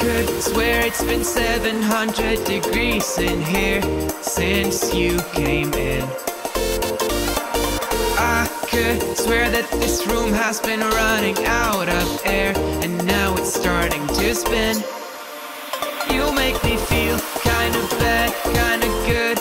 could swear it's been 700 degrees in here since you came in. I could swear that this room has been running out of air, and now it's starting to spin. You make me feel kind of bad, kind of good,